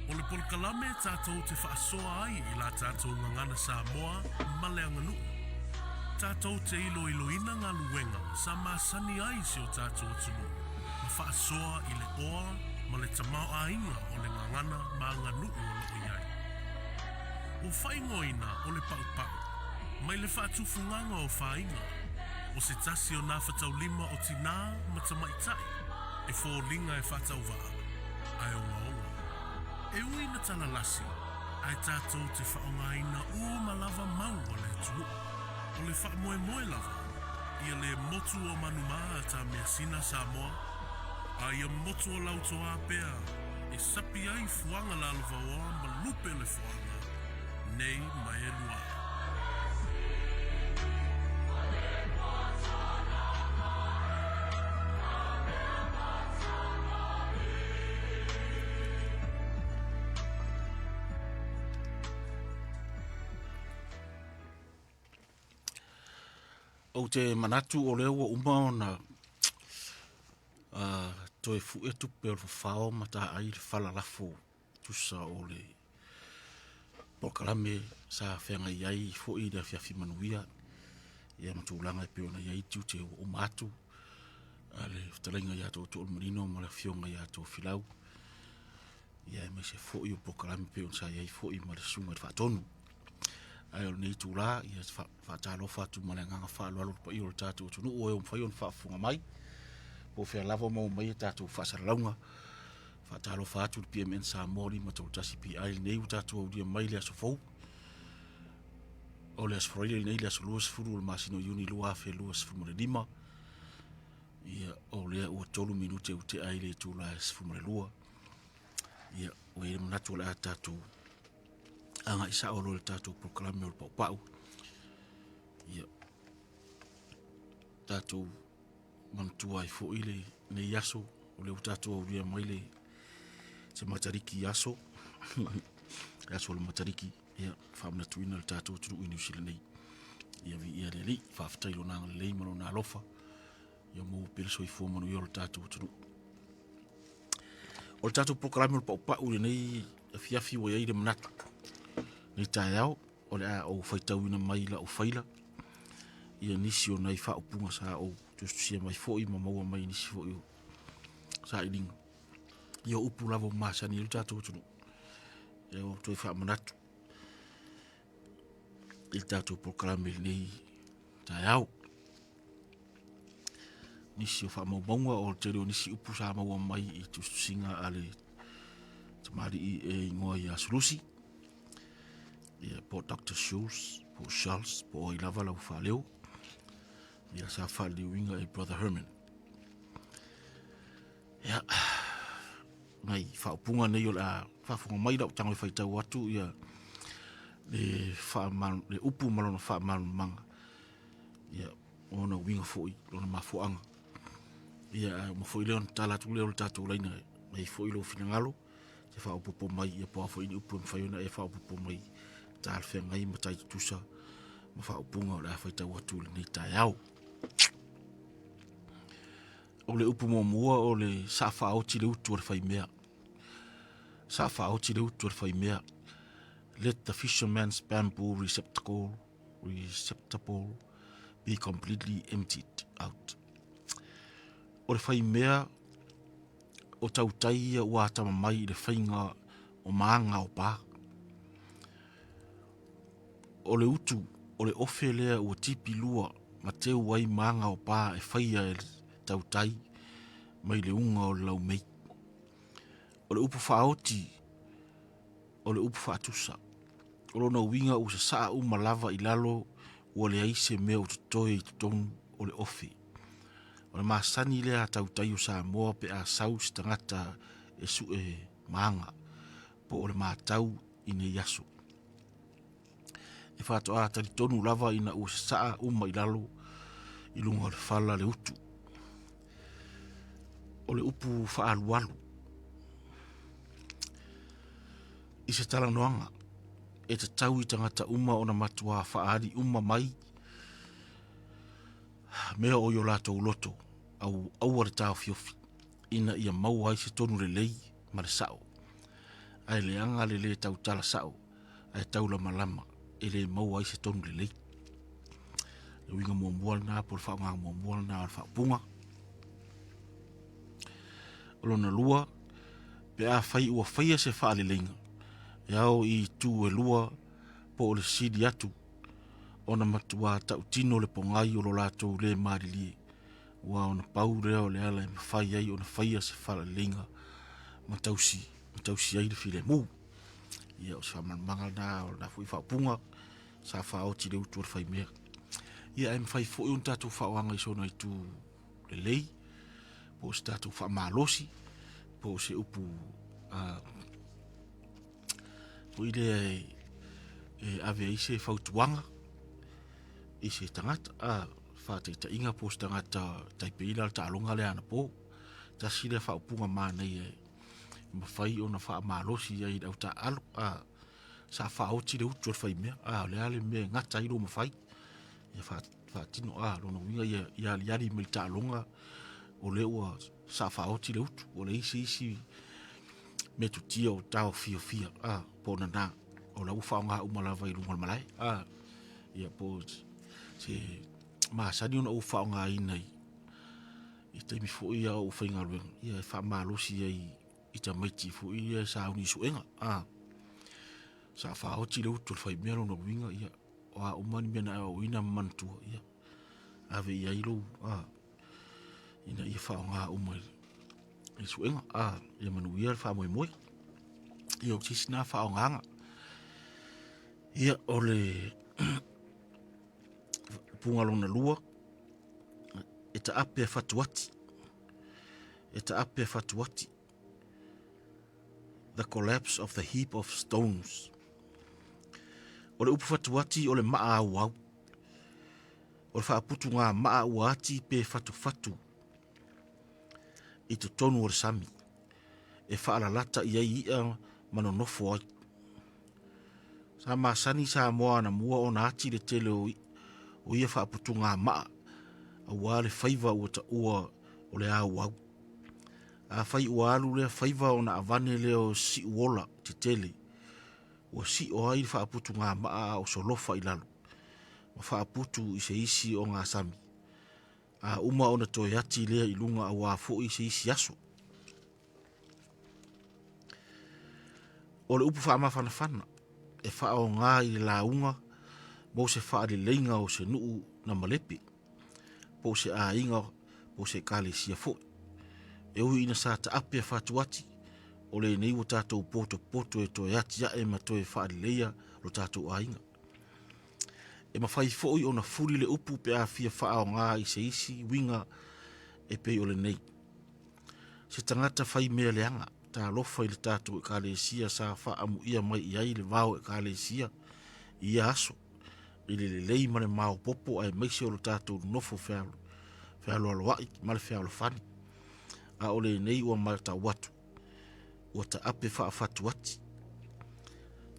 O le polkalame tātou te whaasoa ai I la tātou ngangana Samoa ma le anganu. Tātou te ilo ina ngā luenga sa māsani ai si o tātou atunu. Ma whaasoa I le oa ma le tamau ainga o le ngangana ma anganu o loo iai. O whaingoina o le pau-pau, mai le whaatufunganga o whainga, o se tasi o nā whatau lima o tina ma tamaitai, e fōlinga e whatau waa, ai o ngaonga. E ui na tala lasi, ai tātou te whaongaina o malava mau o le tunu, o le whaamoe lava, ia le motu o manumaa ta mea sina Samoa, ai a motu o lautoa pea, e sapi ai fuanga la alvaoa ma lupe le fuanga, nei mai e lua. O te manatu o leo o uma ona toe fu e tupe o whao mata ai le whalalafo tusa o le pokalame sa whenga iai fo I le whiawhi manuia ia matulanga e peona iai tiu te o matu le whatalenga ia tō tō marino ma le whionga ia tō whilau ia me se fo I o pokalame peona sa iai fo I ma le sunga le whatonu ai o nei tūla ia whaatalo whatu ma le nganga whaaloalo pa I o le tātou tunu o e o mwhai o whaafunga mai po whea lava mau mai e tātou whaasaralaunga whaatalo whatu le PMN Samoa ma tau tasi PI nei u tātou au dia mai le aso fau o le aso freile nei le aso luas furu o le masino iuni lua fe luas furu mo le lima ia o le ua tolu minute u te ai le tūla e furu mo le lua ia o e manatu o le a tātou anga isa o le tātou proklame o le pau ia tātou mantua I fo ile ne yaso o le tātou au dia mai le se matariki yaso yaso le matariki ia whamna tuina le tātou turu inu sila nei ia vi ia le li whaftailo nanga le leimano na alofa ia mou pelso I fo manu ia le tātou turu o le tātou proklame o le pau le nei fiafi o iai le manata nei tae au o le a o whaitau ina mai la o whaila ia nisi o nei whaopunga sa o tusia mai fo I ma maua mai nisi fo I sa I linga ia upu lavo masani ilu tātou tunu ia o toi wha manatu il tātou proklame nei tae au nisi o wha maunga o te reo nisi upu sa maua mai I tusinga ale tamari I e ingoa I a sulusi ia po Dr. Schultz, po Charles, po I lava lau whaleo ia sa whalewinga e Brother Herman ia ngai whaupunga nei o la whafunga mai lau tango I whaitau atu ia le upu malona whaamanu manga ia ona winga foi lona mafuanga ia mafoi leon tala tu leo tatu laina mai foi lo finangalo se fa upu mai ia po foi ni upu faiona e fa upu mai tal fe ngai matai tusa ma fa upunga la fa tau atu ni taiao o le upu mo mua o le sa fa o ti le utu o fai mea sa fa o ti le utu o fai mea let the fisherman's bamboo receptacle be completely emptied out o le fai mea o tautai ua tama mai le whainga o maanga o pā. O le utu, o le ofe lea ua tipi lua ma teu wai maanga o pā e whaia e tautai mai le unga o le lau mei. O le upu whaoti, o le upu whaatusa. O lona winga u sa saa uma lava I lalo ua le aise mea o tutoe I tutonu o le ofe. O le maasani lea tautai o Samoa pe a sau si tangata e su e maanga po o le maatau I ne yaso. E whātua a tari tonu lava ina ua saa uma I lalo I lunga le whala le utu. O le upu whaalualu. I se tala noanga e te tau I tangata uma o na matua whaari uma mai mea o yo lato loto au aware tau fiofi ina ia mau ai se tonu le lei ma le sao ai leanga le tau tala sao, ai tau lama lama, ele mau ai se tonu lelei. Le winga muambual na, por wha ngā muambual na, wha punga. Olona lua, pe a whai ua whaia se wha lelenga. Iau i tū e lua, po o le sidi atu, ona matua tau tino le pongai o lo lātou le marilie. Wa ona pau reo le ala e mawhai ai, ona whaia se wha lelenga, matausi ai le file mu. Ia o sa manmanga na o na fui whapunga sa whaoti le utu o whai mea. Ia e mwhai fo un tātou whaoanga i sona i tū le lei, po se tātou wha malosi, po se upu po i le ave i se whautuanga i se tangata whāteita inga po se tangata taipeila ta alonga le ana po ta sile whaupunga mānei mawhai o na wha malosi ai au ta alo sa whaoti le utu o whai mea le ale me ngata iro mawhai ia whaatino lona winga ia liari me ta alonga o le ua sa whaoti le utu o le isi me tu tia o tau fia po na na o la ufa nga umalawa i rungal malai ia po se maasani ona ufa nga inai i te mi fo ia o whainga ruenga ia wha malosi ai i ta maiti fo ia sa uni suenga sa whaoti le utu whai mea lona winga ia o umani mena o ina mantua ia ave ia ilo ina ia wha nga umai i suenga ia manuia wha moe moe ia o tisina wha nganga ia o le punga lona lua e ta ape fatuati the collapse of the heap of stones o le upu fatuati o le maa au o le whaaputu ngā maa au ati pe fatu i te tonu o le sami e whaalalata i ai ia manonofo ai sa masani sa moa na mua o na ati le tele o ia whaaputu ngā maa au ale whaiva ua ta ua o le au a whai ua alu le whaiva o na avane leo si uola te tele ua si o ai whaaputu ngā maa o solofa i lalo ma whaaputu i se isi o ngā sami a uma o na toi ati lea i lunga a wafo i se isi aso o le upu whaama whanawhana e whao ngā i le launga mo se wha le leinga o se nuu na malepe po se a inga po se kale sia fo e ui ina sa ta ape whatuati o le nei o tātou poto e toi ati ya e ma toi wha le leia lo tātou a inga e ma whai fo o na furi le upu pe a fia whao ngā i se isi winga e pe o le nei se tangata whai mea leanga ta lofa i le tātou e kale sia sa wha amu ia mai i ai le vau e kale sia i aso i le lei ma le mao popo ai meisi o le tātou nofo whealo aloai ma le whealo whani a ole nei ua marta watu ua ta ape wha fatu ati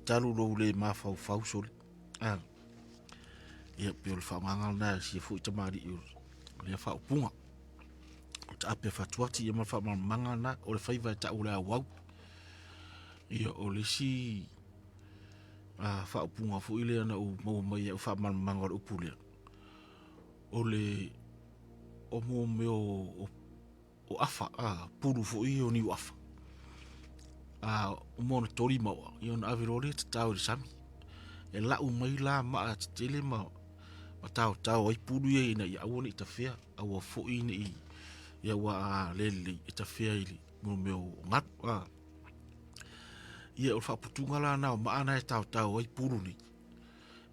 talu rou le mawhau soli ia pe o le whaangangal na si e fu i tamari i le whaupunga o ta ape fatu ati ia ma whaamanga na o le whaiva e ta ule a wau ia o le si whaupunga fu ile ana u mau mai e whaamanga o le upulea o le o mo me o afa puru fu i o ni afa o mo na tori maua i on avirore te tau le sami e la u mai la ma te tele ma tau ai puru ia ina i awane i ta whea au a fo i ni ia wa lele i ta whea ili mo me o ngat ia o whaputunga la na o maana e tau ai puru ni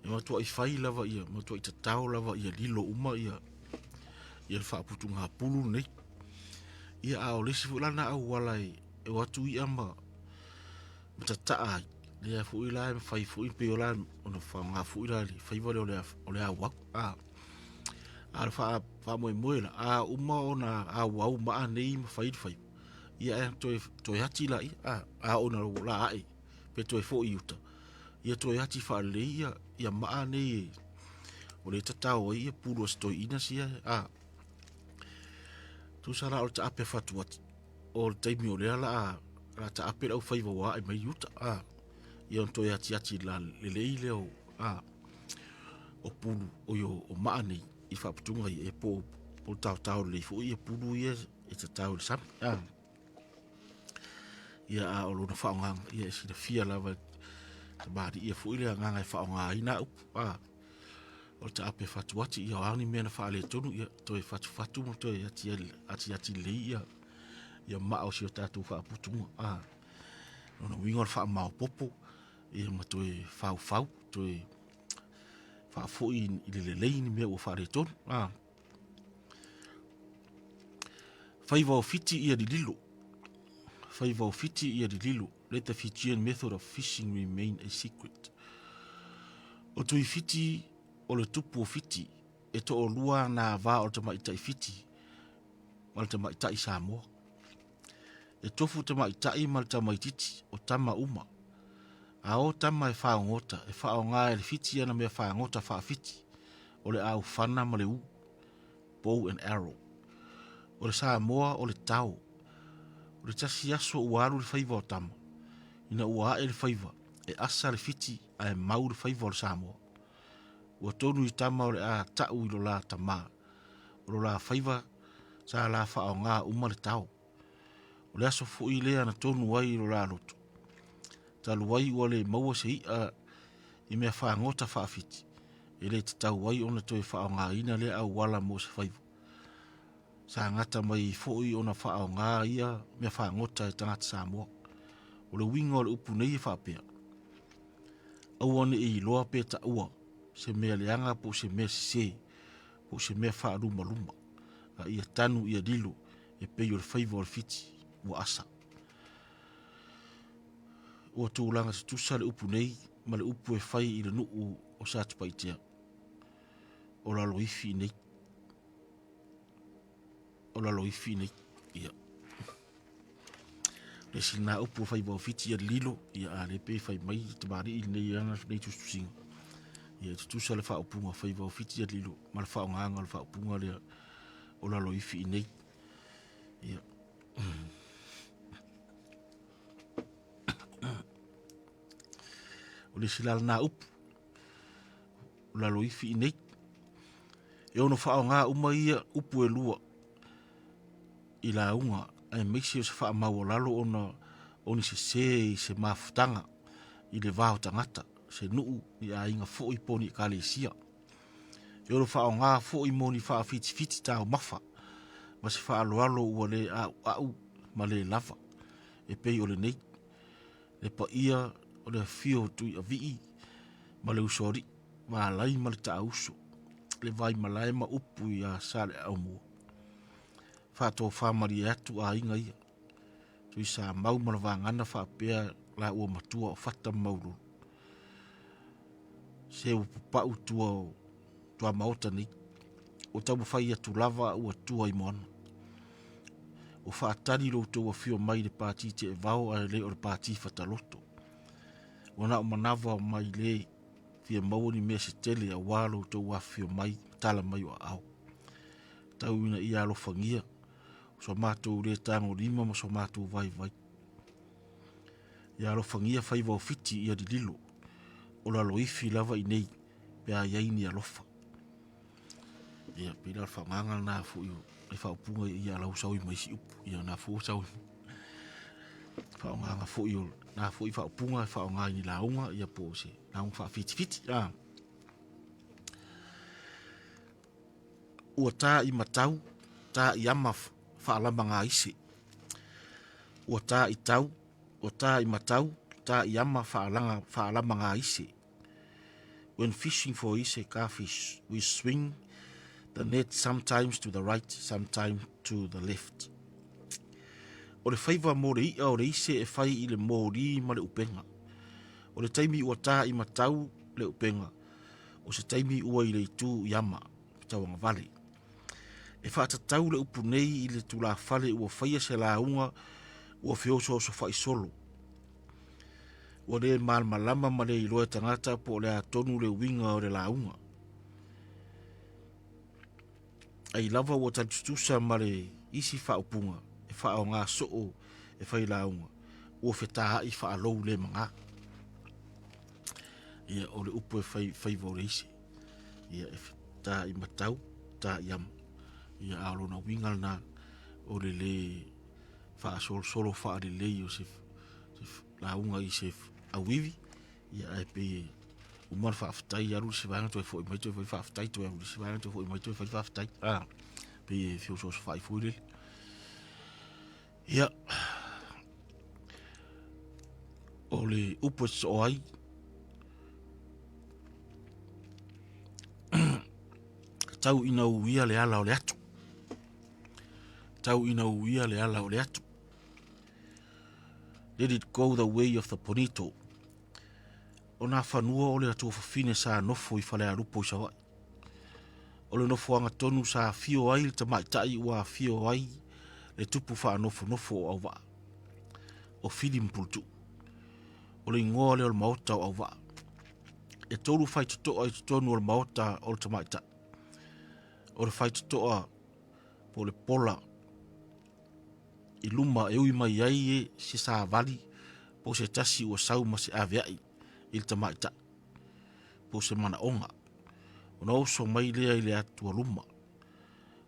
e matua i whai lava ia matua i ta tau lava ia lilo uma ia le whaputunga puru ni ia a o lesi fulana au wala e watu i ama matataa le a fu ila e fai fu i pe ola ona wha fu ila li fai vale o le a wak a le wha moe moe la a uma ona a wau maa nei ma fai ia e toi hati la i a ona la ai pe toi fo i uta ia toi hati wha le ia maa nei o le tatao ia puru as toi ina sia tu sara o ta ape fatu ati o le taimi o le ala la ta ape au faiva wa mai yuta ia on to ati la lelei leo o pulu o yo o maani i whaaputunga i e po tau le fu i e pulu i e te tau le sam ia a o lona whaongang ia e sina fia lava te maari ia fu i le nganga i whaonga ina upu o te ape whatuati ia o auni mena whaale tonu ia to e whatu mo to e ati lei ia maa o si o tātou whaaputunga ona wingon wha mao popo ia ma to e whau to e whaafo i le lei ni mea ua whaare tonu whaiva o fiti ia di lilo whaiva o fiti ia di lilo let the Fijian method of fishing remain a secret o tui fiti o le tupu o fiti e to o lua na va o te maitai fiti ma te maitai Samoa e tofu te maitai ma te maititi o tama uma a o tama e whaongota e whaonga e le fiti ana mea whaongota whaafiti o le au whana ma le bow and arrow o le Samoa o le tau o le tasi aso uaru le whaiva o tama ina ua e le whaiva e asa le fiti a e mau le whaiva o le Samoa ua tonu i tama o le a tau i lo la tama o lo la whaiva sa la whaonga uma le tau o le aso fu i lea na tonu wai i lo la loto talu wai ua le maua se i mea whaangota whaafiti e le te tau wai ona toi whaonga ina le au wala mo se whaiva sa ngata mai foi ona whaonga ia mea whaangota e tangata Samoa o le winga o le upu nei e whaapea au ane e iloa pe ta ua se mea leanga po se mea se po se mea whaaruma luma a ia tanu ia dilo e pei o le whaiva o le fiti ua asa ua tūlanga se tusa le upu nei ma le upu e whai i le nuu o Satupaitea o la loifi nei o la loifi nei ia le sina upu fai bo fiti ia lilo ia a le pe fai mai te mari i nei ana nei tu singa ia tu sale fa upu fai bo fiti ia lilo mal fa nganga fa upu le o la loifi nei ia o le sila na upu o la loifi nei e ono fa nga uma ia upu e lua i la unga ai meisi o se wha mau lalo ona oni se mafutanga i le vāo tangata se nuu i a inga fo i poni ka le sia i oro wha o ngā fo i moni wha fiti tau mafa ma se wha alo ua le au ma le lava e pei o le nei le pa ia o le fio tui a vii ma le usori ma lai ma le ta uso le vai malae ma upu i a sale au mua fato famari atu a inga ia tui sa mau malawa ngana fa pea la ua matua o fata mauru se upu pau tua maota ni o tabu fai atu lava ua tua i moana o faatari lo tua fio mai le pati te e vau a le o le pati fataloto o na o manava mai le fia mauni mea se tele a walo tua fio mai tala mai o au tau ina ia lo fangia so matou le tango lima mo so matou vai ia lo fangia fai vo fiti ia di lilo o la loifi lava i nei pe a iaini alofa ia pila whanganga na fu iu e whaupunga ia lau sau i maisi upu ia na fu sau whanganga fu iu na fu i whaupunga e whanganga ni launga ia po se na un wha fiti ua tā i matau tā i ama whaalama ngā ise ua tā i tau o tā i matau tā i ama whaalama ngā ise when fishing for ise carfish we swing the net sometimes to the right sometimes to the left o le whaiva mo le ia o le ise e whai i le mōri ma le upenga o le taimi ua tā i matau le upenga o se taimi ua i le itu i ama tawanga vale e whaatatau le upu nei i le tula whale ua whaia se la unga ua whioso so whai solo. Ua le malama ma le iloa tangata po le atonu le winga o le la unga. Ai lava ua tatutusa ma le isi whaupunga e whao ngā soo e whai la unga. ua fetaha'i fa'alou le magā ia o le upu e faivoreisi ia e fetaha'i matau ta'iama ia alona uiga lana o le lē fa'asolosolo fa'alelei o se lauga i se auivi ia ae pei uma le fa'afetai alu le sivaega toe fo'i mai toe fai fa'afetai toe alu le sivaega toe fo'i mai toe fai fa'afetai pei e fiososo fa'aifui lele ia o le upu e so'o ai tau ina uia le ala o le atu tau ina uia le ala o le atu. Let it go the way of the bonito. O nā whanua o le atu whawhine sa nofo i whale a rupo i sawai. O le nofo anga tonu sa fio ai le tamaitai ua fio ai le tupu wha nofo nofo o au waa. O filim pultu. O le ingoa le o le maota o au waa. E tolu whai tutoa i tutonu o le maota o le tamaitai. O le whai tutoa po le pola i luma e ui mai ai e se sa vali po se tasi ua sau ma se aveai i le tamaitai po se mana onga o na oso mai lea i le atua luma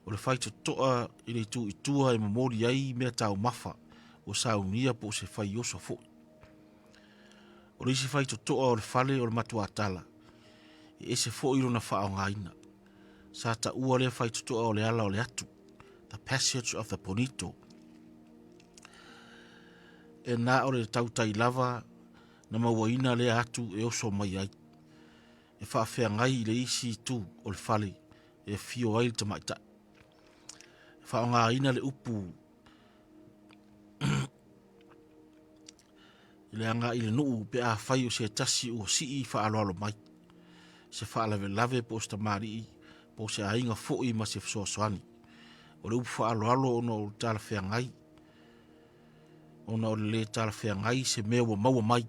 o le whai toa i le tu i tua e mamori ai mea tau mafa o saunia po se whai oso fo o le isi whai toa o le whale o le matua atala e se fo i rona whao ngaina sa ta ua le whai toa o le ala o le atu the passage of the bonito e nā o le tautai lava na mauaina le atu e oso mai ai. E whaafea ngai le isi tu o le whale e fio ai le tamaita. E whaonga ina le upu le anga i le nuu pe a whai o se tasi o si i whaaloalo mai. Se whaalave lave po sta mari po se ainga fo'i ma se fsoasoani. O le upu whaaloalo ono o tala whea ngai ona o le tala whea ngai se mea wa maua mai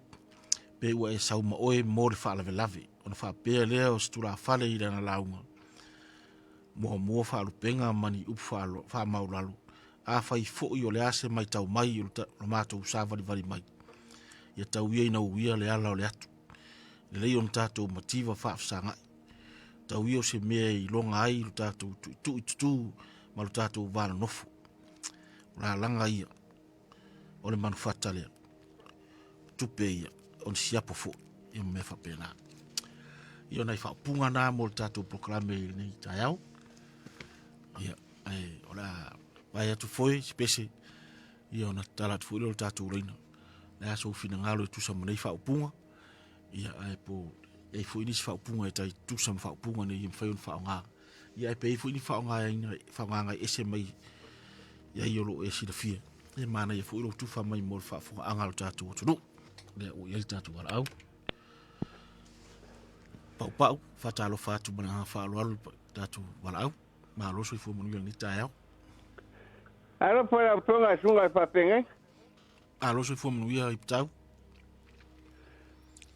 pe ua e sauma oe mo le whaalave lave ona whaapea lea o stura whale i rana launga mua whaalupenga mani upu whaamaulalo a whai fo'i o le ase mai tau mai o mātou sāvari mai ia tau ia ina uia le ala o le atu le lei on tātou mativa whaafsangai tau ia o se mea i longa ai lo tātou tu ma lo tātou vana nofo la langa ia o le manufata lea tupe ia o le siapo fo ia me whapena ia nei whaapunga nā mo le tātou proklame nei taiao ia o la vai atu foi spese ia ona tala tu le tātou reina le aso fina ngalo e tusa manei whaapunga ia po e foi ni whaapunga e tai tusa whaapunga nei i mwhaion whaonga ia pe e foi ni whaonga ese mai ia iolo e silafia e mana ia fuiro tufa mai mo fa fo angalo tatu tunu le o ia tatu wala au pau fatalo fatu bana fa lo tatu wala au ma lo so fo mo ni taia Ara para ponga sunga pa penga a lo so fo mo ia i tau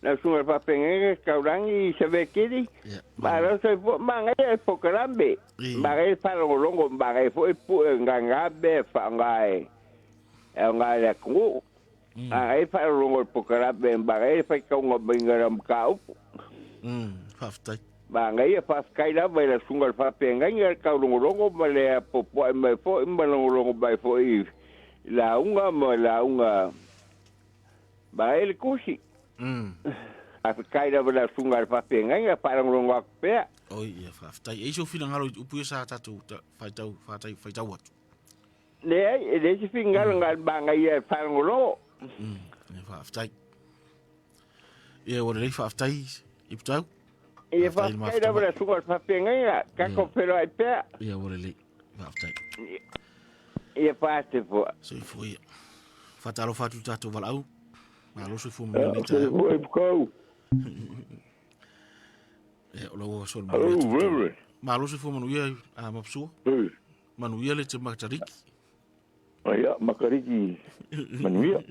na sunga pa penga kaurangi se vekiri ma lo so fo manga e pokarambe ma e para longo ma e fo e pu nganga be fa ngai e ngai la ku ai fa longo pokara be bare fa ka ngo bingara mkau faftai ba ngai fa skai la be la sunga fa penga ngai ka longo ma le popo me fo ma longo ba fo i la unga ba el kushi a skai la be la sunga fa penga ngai fa longo pe oi ia faftai e so fina ngalo upu sa tatu fai tau wat le se finga ngal ba ngai fa longo ne faftai ia o le faftai i tau e fa kaida bra sugar fa penga ka ko pero ai pe ia o le faftai e fa te fo so foi fatalo fatu tatu valau ma lo so fu mo ni ta e o lo so ma lo so fu mo ia a mapsu manu ia le te matariki Aya, makariki manuia.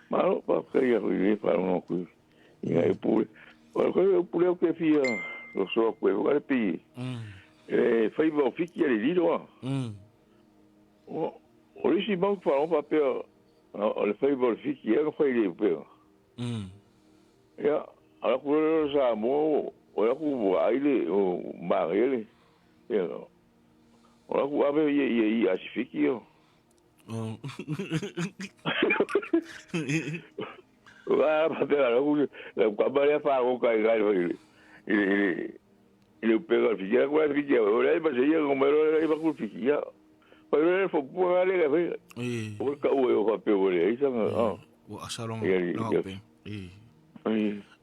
Malo pa kaya ko i pa no ko. Ia e pule. O ko pule o ke fia. Lo so ko o le pi. Fai bo fiki le lido. O Ori si mau fa on papel. O le fai bol fiki e fai le pe. Ya, ala ku sa mo o ya ku ai le o marele. Ya. O ku ave ye asifiki yo. Wa papel ala ku le kwabale fa ko kai gai ile pega fiki ya ku fiki o le ba se ye ko mero le ba ku fiki ya. Pero ele foi por ali que foi. O que o papel ele isso não. O asalong não bem.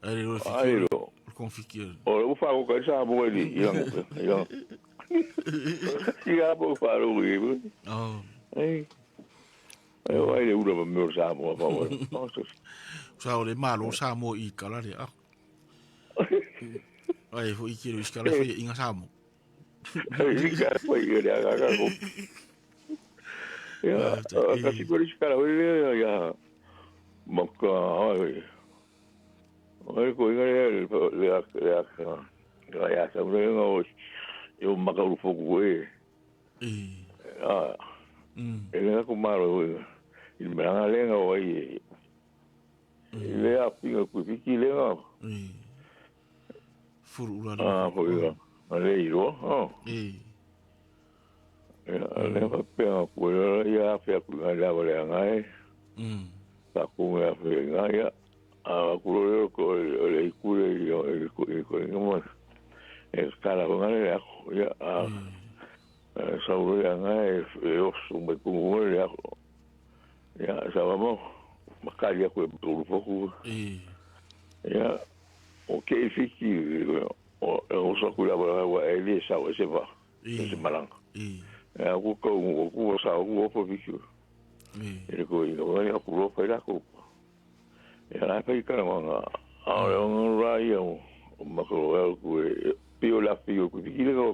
Ele o fiqueiro. O confiqueiro. O fago que já bom ele. Yang. Já bom faro ele. Eu aí eu não me usa mo pa mo. Sa o le malo sa mo I kala le a. Ai foi kiro iskala foi inga sa mo. Ai ka foi ele aga ko. Ya, kasi ko rin kala uli ya maka ay ko ingare le ya sa uli ngo yo makalufo ko ele ko malo il meranga le ngo le a pinga ku fiki le ngo furu la foi ale iro le va pena ku ya fe ku la le ngai ta ku ya fe ngai a ku ko le ku le ko ngamo skala ngai ya sa u ya ngai yo su me ku ya sa vamos makali ku tu foku ya o ke fiki o so ku la wa ele sa o se va se malanga aku ko sa ku po fiku ele ko ia ku ro fa la ko ya la fa ka nga on ra ia o ma ko ku pio la pio ku fiki le ko ro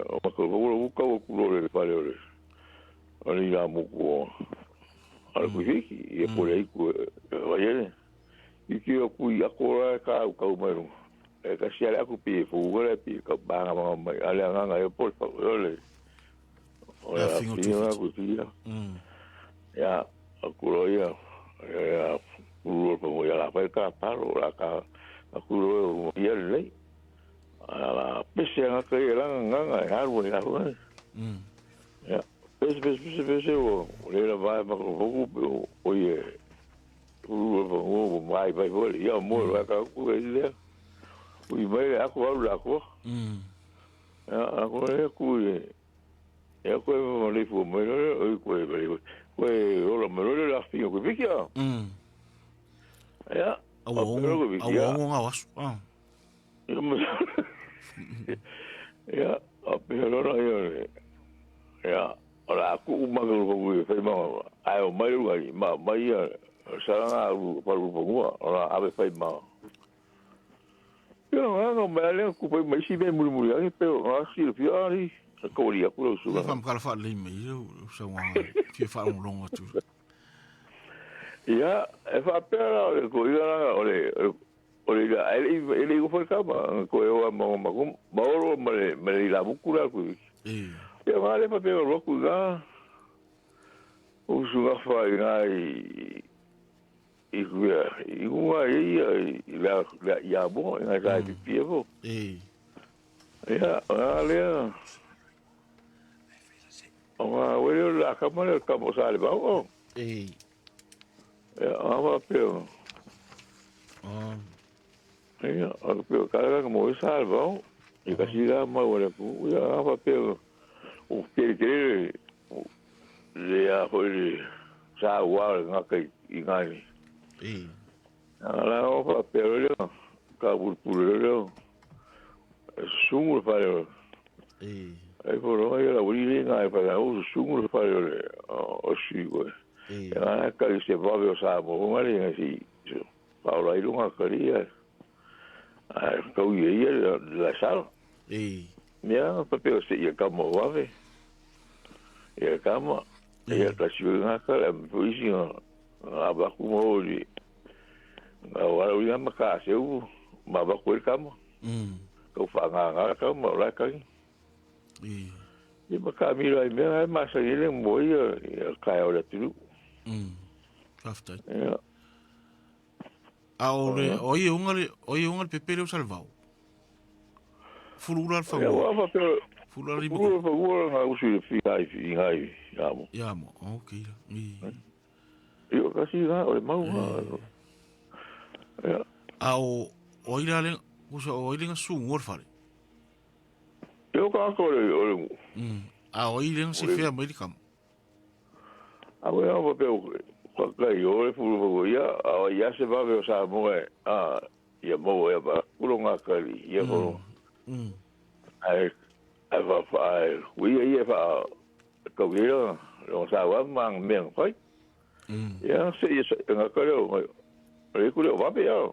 o ma ko ku ro le fa le ali la mo ko al ku fiki e por aí ku va ele e que ku ia ko ka mo e ka sia la ku pi fu le pi ka ba ma ale nga e por fa ole ora finga ku pi ya ku ro ya ku ro po ya la fa ka paro la ka ku ro ya le ala pese nga ka ya nga ya ro ya ro ya pese o le la va ma ku o ye ku ro po mai vai vol ya mo la ka ku le Ui mai aku au la ko. Aku ku e ko mo le fu mo le ko o lo mo le la fi ko bikia. Ya. Au nga was. Ya, pero no yo. Ya, ora aku magal ko fe ma. Ai o mai ruai mai ya sa nga pa ru po ora ave fe ma. Yo no me ale ku pe mai si be muri ai pero asi le fiari ko ri aku su Fam kala fa le me so wa fi fa un longo tu. Ya, e fa pero ko ira ole ga ele ko fa kama ko e ma ro me la bukura ku. Ya vale pa pero ro ku ga. O su ga fa ngai Igua la ya bo na ga di pievo. Ya, ale. Ona wele la kamera kamo sale ba o. Ya, ava pero. Ya, pero cara como sale ba o. E casi la ma wele ku ya ava pero. O que le ya foi sa wa nga kai ingani. Ala o fa pero le ka burpure le sungur fa le ai por hoy la uri nga fa o sungur fa le o si go ya ka se va ver sa bo mari si Paula i lunga karia ka u ye la sal mia pa pe se ye ka mo ave ye ka mo ye ka si nga ka la puisi aba como hoje agora eu ia me casa eu mas vai com ele cama eu falo lá cama lá cai e makamira i mea masa ile mo ia kai ora tu Kaftai. ia A oi unga pepere o salvau. Fulura al ia favor. wa fa pero Fulura riba. Ua fa ua nga usi le fi ngai amo. Ya mo, okay. Io kasi nga o le mau nga. Ya. A oi la le usa oi le su ngor fare. Io ka ko le A oi le se fe americano. a we a va pe ka kai o le fu fu ya a ya se va ve sa mo a ya mo ya ba ulo nga ka li ya ko. Ai va fa we ya fa ko le lo sa wa mang meng fai. Ya se nga ka le ku le va pe ya.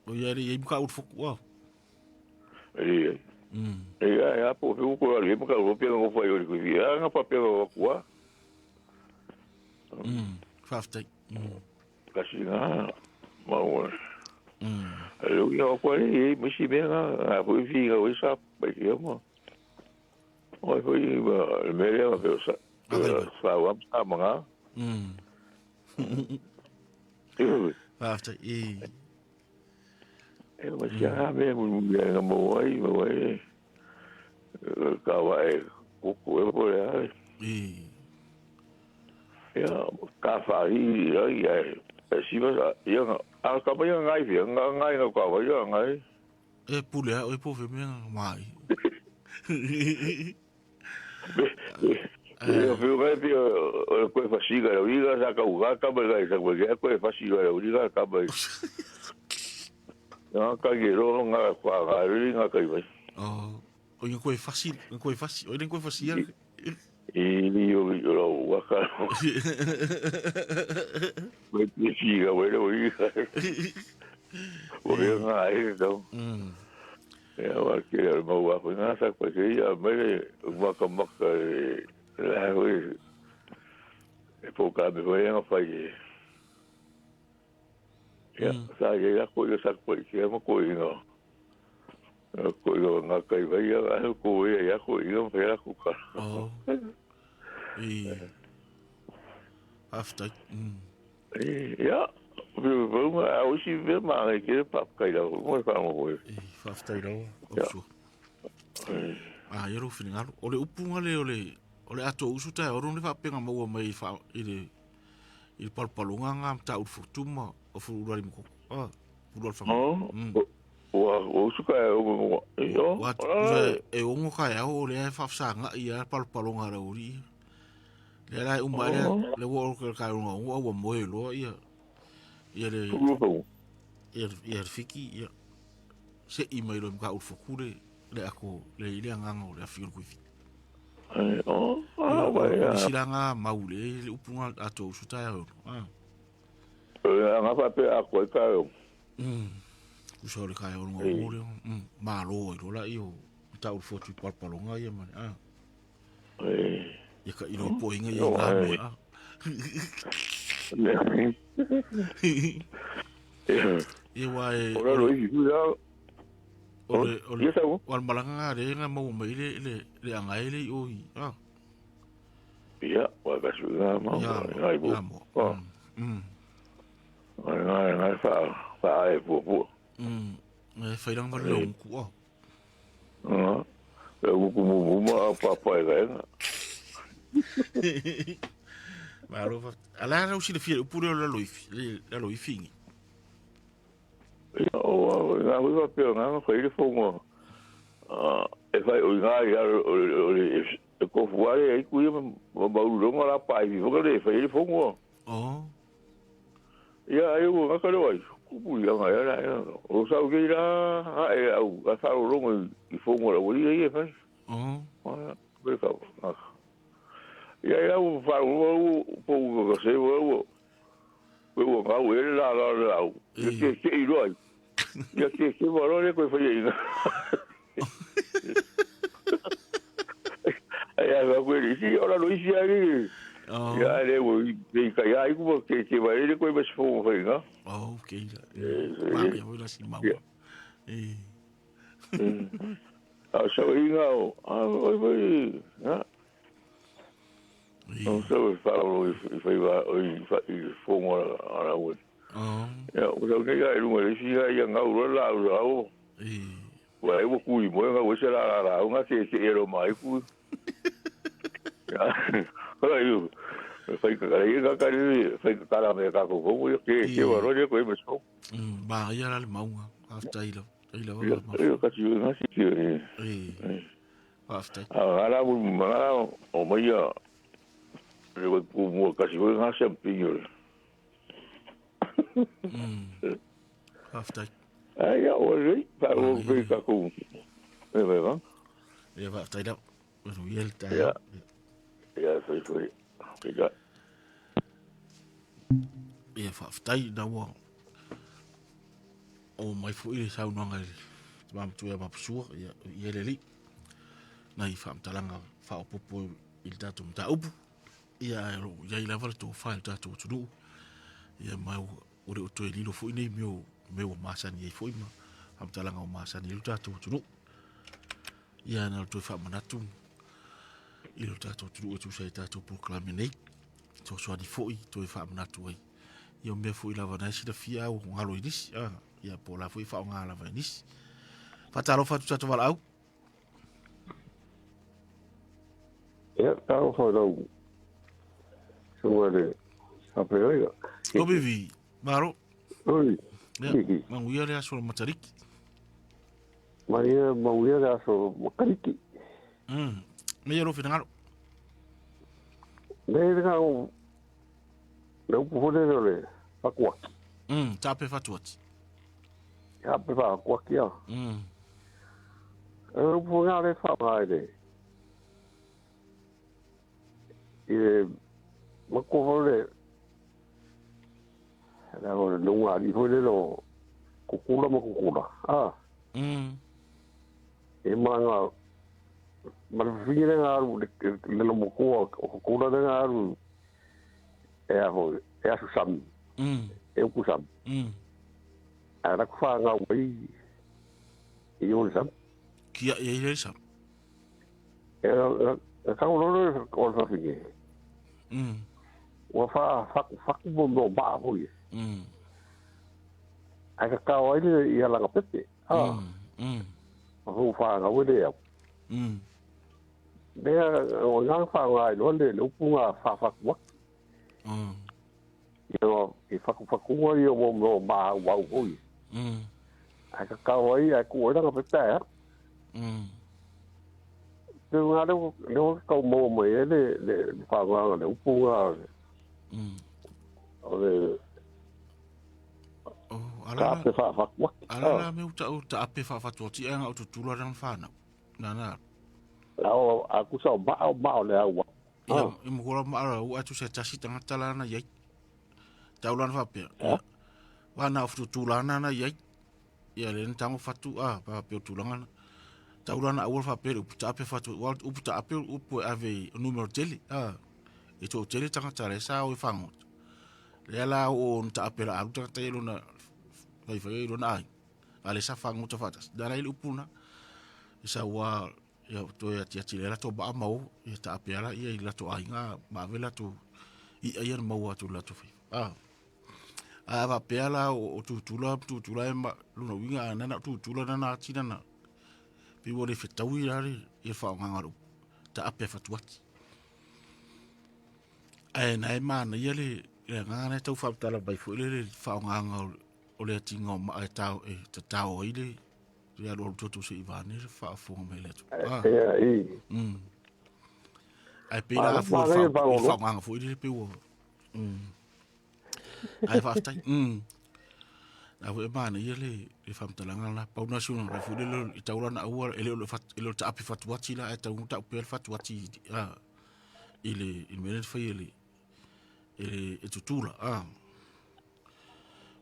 O ya ri im ka ut fu wa. Iya. Ya po fu ko le mo ka lo pe ngo fa yo ku ya nga pa pe ko wa. Faftai. Kasi nga mau. Lo yo ko le mi si be nga a fu fi ga we sa pa ki mo. O fu i ba me le ma pe sa. Sa wa sa mga. Faftai. Ma siya me mo nga mo ai ka wa ku ku e po ya. Ya ka fa i ya si va ya a ka pa ya ngai fi ngai nga ka wa ya ngai. E pule o po fe me mai. Eu fui vai pe o ko fa si ga ri ga sa ka u ga ka ba ga sa ko ga ko fa si ga ri ga ka ba. Ya ka ge ro nga kwa ga ri nga ka i. O yo ko fácil, o le ko fácil. E yo lo wa ka. Me ti si ga we lo i. O yo nga ai do. Ya wa ke el mo wa na sa ko ke ya me wa ka ma ka la we. E po ka me we nga fa ye. Ya sa ye ya ko yo sa ko ke mo ko yo. Ko yo nga ka i vai ya ko ya ko yo fe la ku ka. After. Ja, we aussi weer maar een keer pap kan je dat mooi van me After do. Oso. Yo ro fini o le upunga le o le ato usu ta o ro le fa penga mo mai fa il palpalunga ngam ta u futuma o fu ro mo. Fu fa. O suka o yo. E o mo ka o le fa sa nga ia palpalunga ra uri. Le la umare le wo ka nga o mo lo ia. Ia fiki ia. Se i mai lo ka u fukure le ako le ile nga o le afiru ku fi. Vai. Silanga maule le upunga ato suta o. Nga fa pe ako ka yo. Usore kai o ngore malo ro la io ta u fotu palpalonga ia man ia ka ilo po inga ia ngame ia wai ora lo i ya o malanga re nga mo mai le anga ele o ia wa ka su nga ma ai bo ai fa ai bo fai lang ba long ku ku mo pa ga Maro ala ra usi le fie pure la loifi o nga wa pe nga fa ile fo mo e fai o nga ya o ko fuare ai ku mo ba u lo la pa i vo le fa ile fo mo ya ai o nga ka lo ai ku ya nga ya o sa o ge la ai au a sa o lo i fo mo la o ile fa be ka ya o fa o po ko se o nga o la ke i lo ai ya ke valore ko fa ye ya va ko ri si ora lo isi ari ya le o de ka ya ko ke va ri ko be fo fa nga okay ma ya voy la si ma sa inga o oi vai ha no so fa o i fa i fongo ara o ya o so ke ga lu le si ga ya nga o la o wa e ku i mo nga o se la nga se ero mai ku ya ora io fai ka ga fai ka la me ka ko ko ke wa ro ko e me so ba ya la maunga after ilo io ka si nga si ke after ala bu ma o mai ya le ku mo ka si nga se pinyo after ya o le pa o ke ka ko e va ya va after ilo ro yel ta ya foi ya ia whaafitai na ua o mai fu ili sau nanga mamtu ia mapusua ia leli na i whaamtalanga whaopopo ili tatu mta upu ia i lawara tō whael tatu o tunu ia mai ure o toi lilo fu inei meo maasani ei fu ima whaamtalanga o maasani ili tatu o tunu ia na toi whaamanatu ilo tatu o tunu o tu sai tatu proklame nei tō soani fu i toi whaamanatu ai ia mea fu ila vana si da fia o ngalo inis ia po la fu i fa ngala vana inis fatalo fatu tatu wala au ia tau fa do suare apea ko bivi maro oi ia manguia le aso matariki maria manguia le aso matariki me ia lo finangalo me nga não pode ver aqui tape fatuati já pega aqui ó eu vou lá le falar e uma coisa agora não há de foi lo cucula e manga mas vira lá le lo moco cucula da é a Susam. Eu kusam. Era que faz algo aí. E eu sam. Que é ele sam. É cá o nome coisa assim. O fa bom ba foi. Aí que cá o ele ia lá no pete. O fa algo de eu. O não fa lá no de o punga fa yo e faku yo mo ba wa oi ai ka oi ai ku ora ka peta tu nga do ka mo mo le fa wa le upu nga o le ala pe fa ala me uta ape fa tu ti anga o tu la ran fa na o aku sa ba le wa e mo ko ma ara o atu se tasi tanga tala na ye taulan fa pe wa na fu tu la na ye ya le ntango fatu pa pe tu la na taulan a wolfa pe u ta pe fatu wa u ta pe u po ave numero tele e to tele tanga tala sa o fango le la o ta pe la u ta tele na vai lo na ale sa fango ta fatas dala ile upuna sa wa ia to ia tia tile la to ba mau ia ta apela ia la to ainga ma vela to ia mau atu la to fi va pela o tula ma luna winga na tula na tina na pi wo le fitawi la ia fa ngaro ta ape fatuati ai na ma na ia le ngana tau fa tala bai fu le fa ngaro o le tinga ma ta tao ile ia lo tu se ivani fa fo me le tu ai pela fu fa nganga fu ile pe wo ai fa sta a ve mana ia le fa mtalanga la pa una suna ra fu le i taura na ua ele lo fat ele ta api fatu wati la ta un ta pe fatu wati ile il mele fa ele e tutula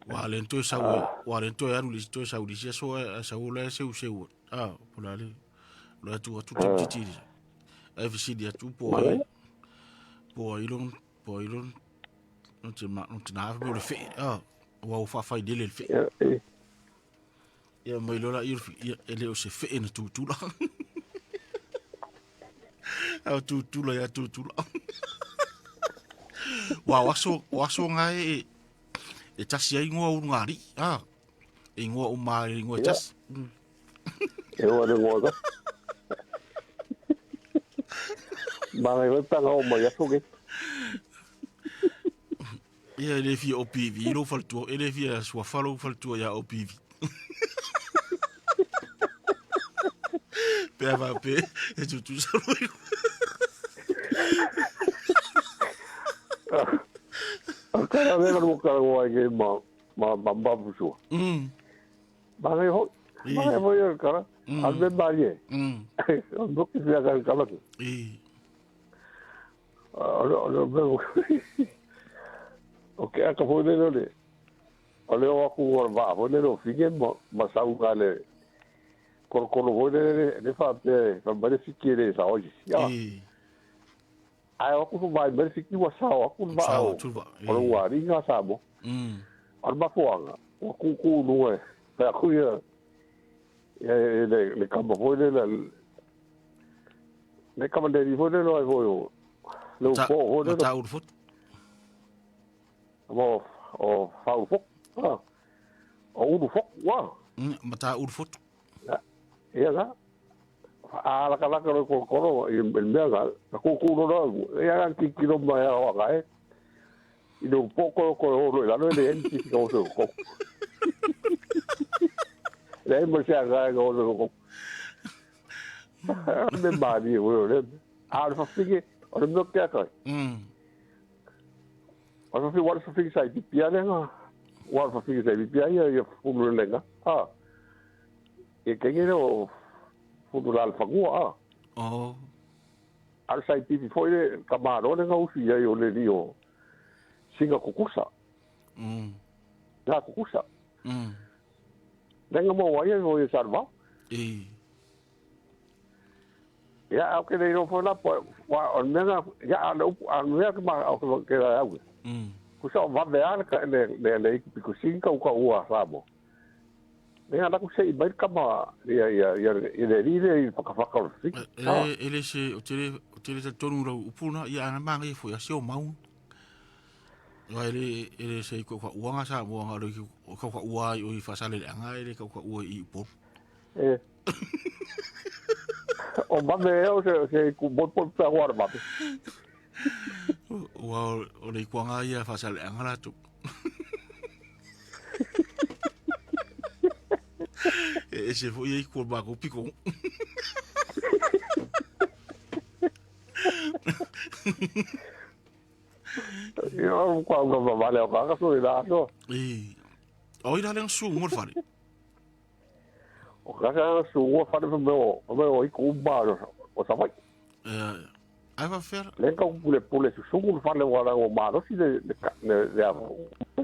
Walento aru li to sa uli so sa ula se polale lo tu titi ai visi dia tu po ilon non te na mo le fe wa fa dele le fe ya mo lo la ele o se fe en tu la Au tutula ya tutula. Wa waso ngai e tasi ai ngoa ungari. Ah. E ngoa umari ngoa tas. E o le ngoa. Ma ngai tanga o mai aso ke. Ia ele fi OPV, ilo faltua, ele fi a sua falo faltua ya OPV. Pe va pe, e tu solo. Cara vela no cara o ai ma busu. Ba ngai ho. Ma ngai voi cara. Al be baie. No que se haga cara. Okay, aka foi le. Ole o aku o va, foi le fige ma sau gale. Cor foi le fa pe, fa bare fikire sa hoje. Ya. Ai aku vai bare fiki wa sa aku va. O wa ri nga sa mo. Al ba fuanga. O ku no e. Pa ku ya. Le kamba foi le. Le kamba de foi le lo foi. Lo po le. Ta urfut. O fau fok. O uru fok wa. Mata urfut. Ia ga. A la kala ko il mega. Ko no. Ia ki no mai o ga e. Ino poko ko o la no le enti ko so ko. Le mo se ga go ko. Me badi o le. A fa fige. O le mo ka ka. Ora fi wala fi sai di pianega. Wala fi sai di piania ia fulu lenga. Ah. E kengere o fulu al fagua. Oh. Al sai di foi le kamaro lenga usi ia o le rio. Singa kukusa. Na kukusa. Lenga mo ia o ia salva. Ya au ke no foi la wa on menga ya no an mea ke ma au ke la au. Kusa va ver ka le ku sinka ka ua ramo. Ne ana ku sei mai kama ia ri fa fi. Ele se o tele ta tonu ro upuna ia ana manga i foi asio mau. Wa ele se ko ka ua sa mo nga ro ko ka ua o i fa sale anga ele ka ua i po. O mame o se ku bot pa war ba. Wow, o le kuanga ia fa sale anga tu. Ese foi ko ba ko piko. Yo ko ba vale o ka so ida no. O ida le su ngor fare. O ka su ngor fare o i ku ba o sa vai. Ai va fer. Le ka pule su ngor fare wala o ma do si de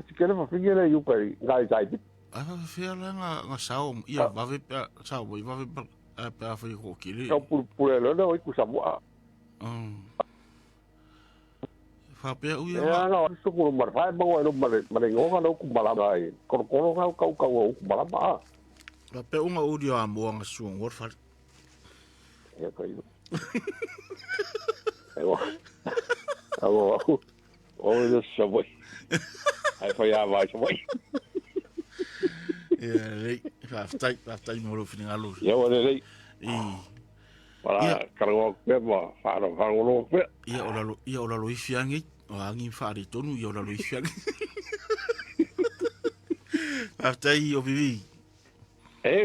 si kele fa fingere yu pe ngai sai. Ai va fer nga sao ia va ve sao va ve pa fa ko kile. Ka pule le no i ku sa wa. Fa pe u ia. Ya no su ngor mar fa ba wa no mare ngo no ku bala dai. Ko ka ku bala ba. La pe unga audio a mo nga su ngor fare. Ya ka io. O le saboi. Ai fa ya vai saboi. Le fa tai mo lo fini alo. Ya o le. Para kargo pe ba fa lo pe. Ia o lo ifiangi o angi fa ri tonu ia o lo ifiangi. Tai o vivi.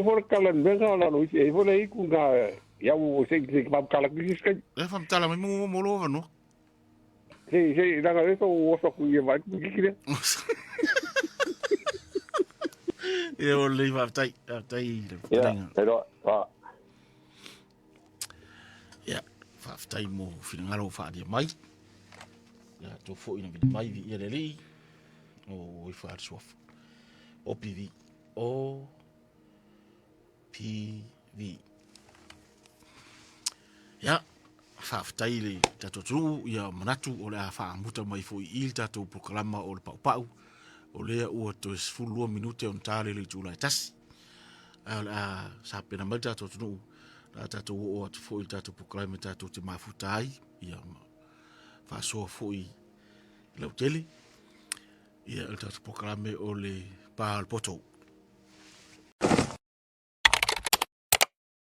For kalan benga la no e for le ku ga ya o se pa kala ki ska. Fa tala mo lo no. Sí, la cabeza o so ku ye vai ku ki. E o le va tai. Pero ya fa tai mo finangalo fa dia mai. Ya to fo ina vi mai vi ele li. O i fa sof. O PV. O PV. Ya fa tai le tato tu ya manatu o le fa muta mai fo il tato programa o le pau. O lea ua to sfulua minute on tale le tula tas. Ala sa pena mai tato tunu la tātou o atu fo i tātou pukalame tātou te mafuta ai, ia whaasoa fo i lau tele, ia tātou pukalame o le pā al poto.